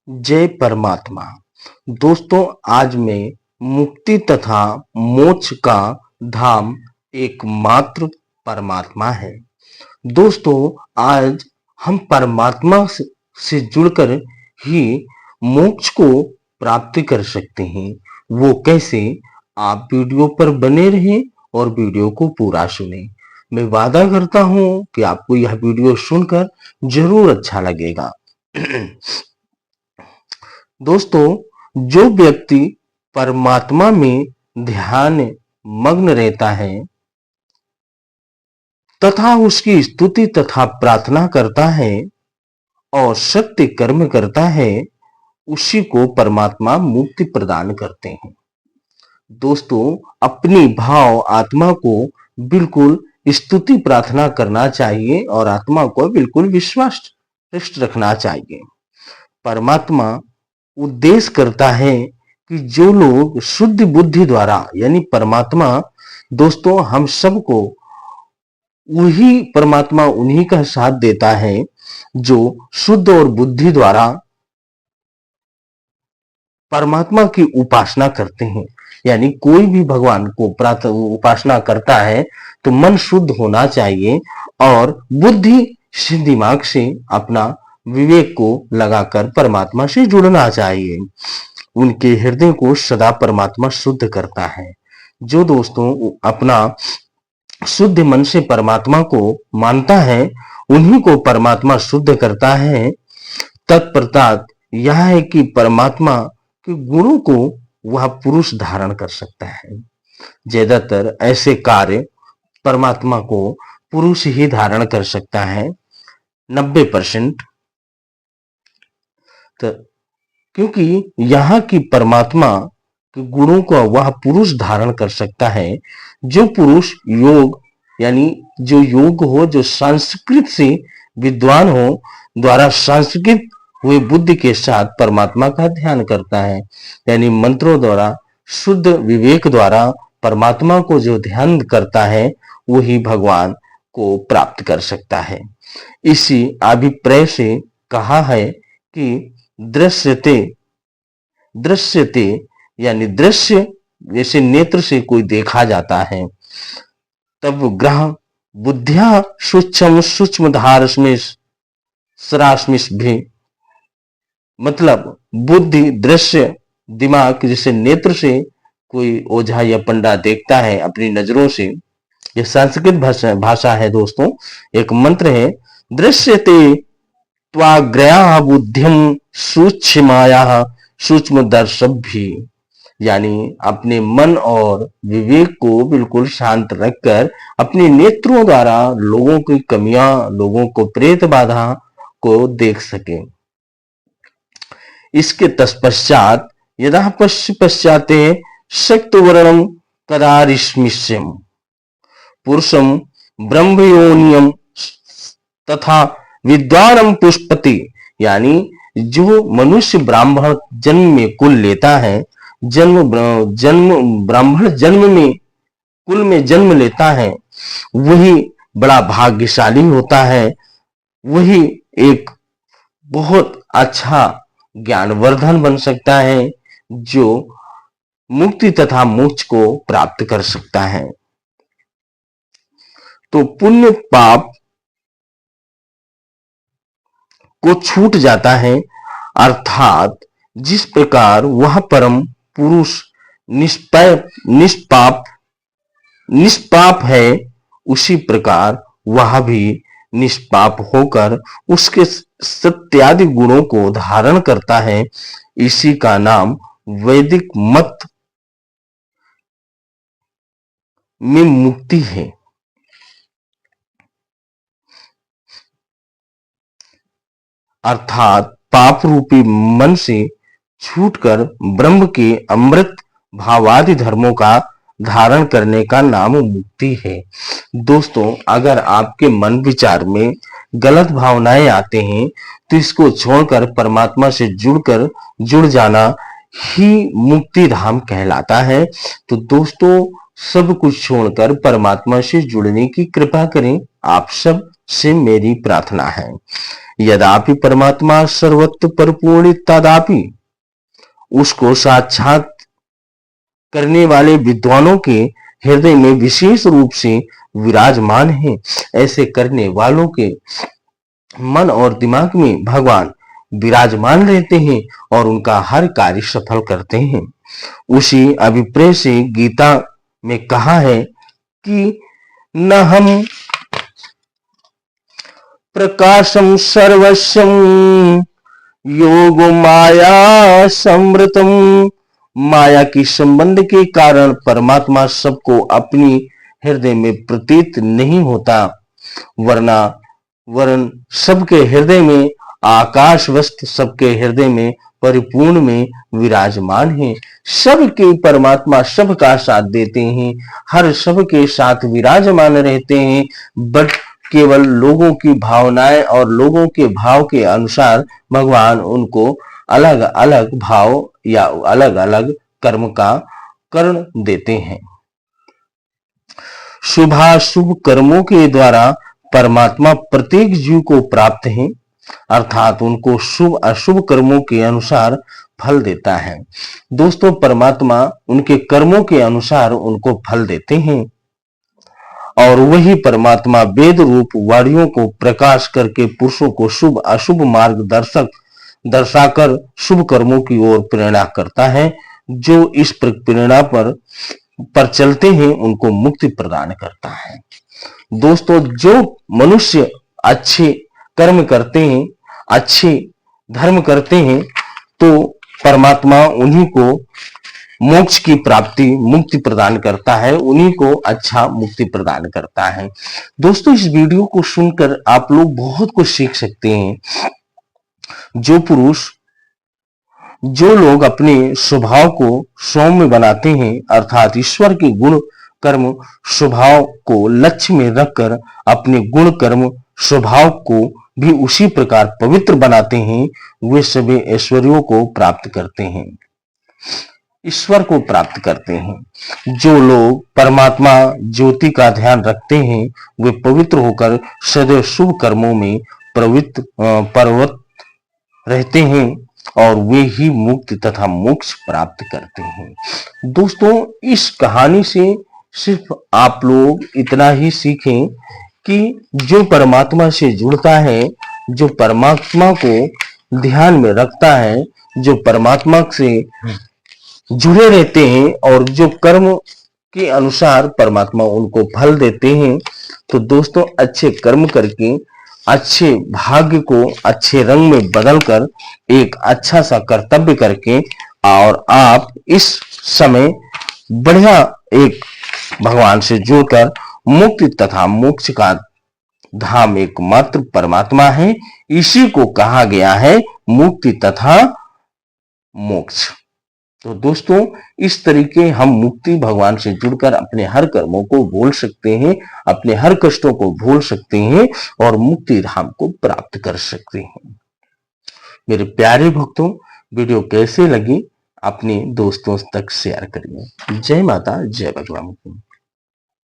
जय परमात्मा। दोस्तों, आज मैं मुक्ति तथा मोक्ष का धाम एकमात्र परमात्मा है। दोस्तों, आज हम परमात्मा से जुड़कर ही मोक्ष को प्राप्त कर सकते हैं। वो कैसे? आप वीडियो पर बने रहें और वीडियो को पूरा सुनें। मैं वादा करता हूं कि आपको यह वीडियो सुनकर जरूर अच्छा लगेगा। दोस्तों, जो व्यक्ति परमात्मा में ध्यान मग्न रहता है तथा उसकी स्तुति तथा प्रार्थना करता है और सत्य कर्म करता है, उसी को परमात्मा मुक्ति प्रदान करते हैं। दोस्तों, अपनी भाव आत्मा को बिल्कुल स्तुति प्रार्थना करना चाहिए और आत्मा को बिल्कुल विश्वास रखना चाहिए। परमात्मा उद्देश्य करता है कि जो लोग शुद्ध बुद्धि द्वारा, यानी परमात्मा, दोस्तों हम सबको वही परमात्मा उन्हीं का साथ देता है जो शुद्ध और बुद्धि द्वारा परमात्मा की उपासना करते हैं। यानी कोई भी भगवान को उपासना करता है तो मन शुद्ध होना चाहिए और बुद्धि से, दिमाग से अपना विवेक को लगाकर परमात्मा से जुड़ना चाहिए। उनके हृदय को सदा परमात्मा शुद्ध करता है। जो दोस्तों अपना शुद्ध मन से परमात्मा को मानता है, उन्हीं को परमात्मा शुद्ध करता है। तत्परतार्थ यह है कि परमात्मा के गुणों को वह पुरुष धारण कर सकता है। ज्यादातर ऐसे कार्य परमात्मा को पुरुष ही धारण कर सकता है, 90%। क्योंकि यहाँ की परमात्मा के गुणों को वह पुरुष धारण कर सकता है। जो पुरुष योग, यानी जो योग हो, जो संस्कृत से विद्वान हो, द्वारा संस्कृत हुए बुद्धि के साथ परमात्मा का ध्यान करता है, यानी मंत्रों द्वारा, शुद्ध विवेक द्वारा परमात्मा को जो ध्यान करता है, वही भगवान को प्राप्त कर सकता है। इसी अभिप्राय से कहा है कि दृश्यते दृश्यते, यानी दृश्य जैसे नेत्र से कोई देखा जाता है, तब ग्रह बुद्धिया सूक्ष्म सूक्ष्म धारस्मिं सरास्मिं भी, मतलब बुद्धि दृश्य, दिमाग जैसे नेत्र से कोई ओझा या पंडा देखता है अपनी नजरों से। यह संस्कृत भाषा है दोस्तों, एक मंत्र है। दृश्यते त्वाग्रया बुद्धिम सूक्ष्माया सूक्ष्म दर्शभी, यानी अपने मन और विवेक को बिल्कुल शांत रखकर अपने नेत्रों द्वारा लोगों की कमियां, लोगों को प्रेत बाधा को देख सके। इसके तत्पश्चात यदा पश्चाते शक्तवर्णम कदारिस्मिष्यम पुरुषम ब्रह्मयोनियम तथा विद्वानम पुष्पति, यानी जो मनुष्य ब्राह्मण जन्म में कुल लेता है, ब्राह्मण जन्म में कुल में जन्म लेता है, वही बड़ा भाग्यशाली होता है। वही एक बहुत अच्छा ज्ञानवर्धन बन सकता है, जो मुक्ति तथा मोक्ष को प्राप्त कर सकता है। तो पुण्य पाप को छूट जाता है, अर्थात जिस प्रकार वह परम पुरुष निष्पाप है, उसी प्रकार वह भी निष्पाप होकर उसके सत्यादि गुणों को धारण करता है। इसी का नाम वैदिक मत में मुक्ति है। अर्थात पाप रूपी मन से छूटकर ब्रह्म के अमृत भावादि धर्मों का धारण करने का नाम मुक्ति है। दोस्तों, अगर आपके मन विचार में गलत भावनाएं आते हैं तो इसको छोड़कर परमात्मा से जुड़ जाना ही मुक्ति धाम कहलाता है। तो दोस्तों, सब कुछ छोड़कर परमात्मा से जुड़ने की कृपा करें। आप सब से मेरी प्रार्थना है। यद्यपि परमात्मा सर्वत्र परिपूर्ण तदापि उसको साक्षात करने वाले विद्वानों के हृदय में विशेष रूप से विराजमान है। ऐसे करने वालों के मन और दिमाग में भगवान विराजमान रहते हैं और उनका हर कार्य सफल करते हैं। उसी अभिप्राय से गीता में कहा है कि न हम प्रकाशम सर्वस्वम योग माया समृतम। माया की संबंध के कारण परमात्मा सबको अपनी हृदय में प्रतीत नहीं होता, वरन सबके हृदय में आकाश वस्त सबके हृदय में परिपूर्ण में विराजमान है। सबके परमात्मा सबका साथ देते हैं, हर सबके साथ विराजमान रहते हैं, बट केवल लोगों की भावनाएं और लोगों के भाव के अनुसार भगवान उनको अलग अलग भाव या अलग अलग कर्म का कर्ण देते हैं। शुभाशुभ कर्मों के द्वारा परमात्मा प्रत्येक जीव को प्राप्त है, अर्थात उनको शुभ अशुभ कर्मों के अनुसार फल देता है। दोस्तों, परमात्मा उनके कर्मों के अनुसार उनको फल देते हैं और वही परमात्मा वेद रूप वाणियों को प्रकाश करके पुरुषों को शुभ अशुभ मार्ग दर्शाकर शुभ कर्मों की ओर प्रेरणा करता है। जो इस प्रेरणा पर चलते हैं उनको मुक्ति प्रदान करता है। दोस्तों, जो मनुष्य अच्छे कर्म करते हैं, अच्छे धर्म करते हैं, तो परमात्मा उन्हीं को मोक्ष की प्राप्ति मुक्ति प्रदान करता है, उन्हीं को अच्छा मुक्ति प्रदान करता है। दोस्तों, इस वीडियो को सुनकर आप लोग बहुत कुछ सीख सकते हैं। जो लोग अपने स्वभाव को सौम्य बनाते हैं, अर्थात ईश्वर के गुण कर्म स्वभाव को लक्ष्य में रखकर अपने गुण कर्म स्वभाव को भी उसी प्रकार पवित्र बनाते हैं, वे सभी ऐश्वर्यों को प्राप्त करते हैं, ईश्वर को प्राप्त करते हैं। जो लोग परमात्मा ज्योति का ध्यान रखते हैं, वे पवित्र होकर सदैव शुभ कर्मों में प्रवृत्त रहते हैं और वे ही मुक्ति तथा मोक्ष प्राप्त करते हैं। दोस्तों, इस कहानी से सिर्फ आप लोग इतना ही सीखें कि जो परमात्मा से जुड़ता है, जो परमात्मा को ध्यान में रखता है, जो परमात्मा से जुड़े रहते हैं और जो कर्म के अनुसार परमात्मा उनको फल देते हैं, तो दोस्तों अच्छे कर्म करके अच्छे भाग्य को अच्छे रंग में बदलकर एक अच्छा सा कर्तव्य करके और आप इस समय बढ़िया एक भगवान से जुड़कर मुक्ति तथा मोक्ष का धाम एकमात्र परमात्मा है। इसी को कहा गया है मुक्ति तथा मोक्ष। तो दोस्तों, इस तरीके हम मुक्ति भगवान से जुड़कर अपने हर कर्मों को भूल सकते हैं, अपने हर कष्टों को भूल सकते हैं और मुक्ति धाम को प्राप्त कर सकते हैं। मेरे प्यारे भक्तों, वीडियो कैसे लगी अपने दोस्तों तक शेयर करिए। जय माता, जय भगवान।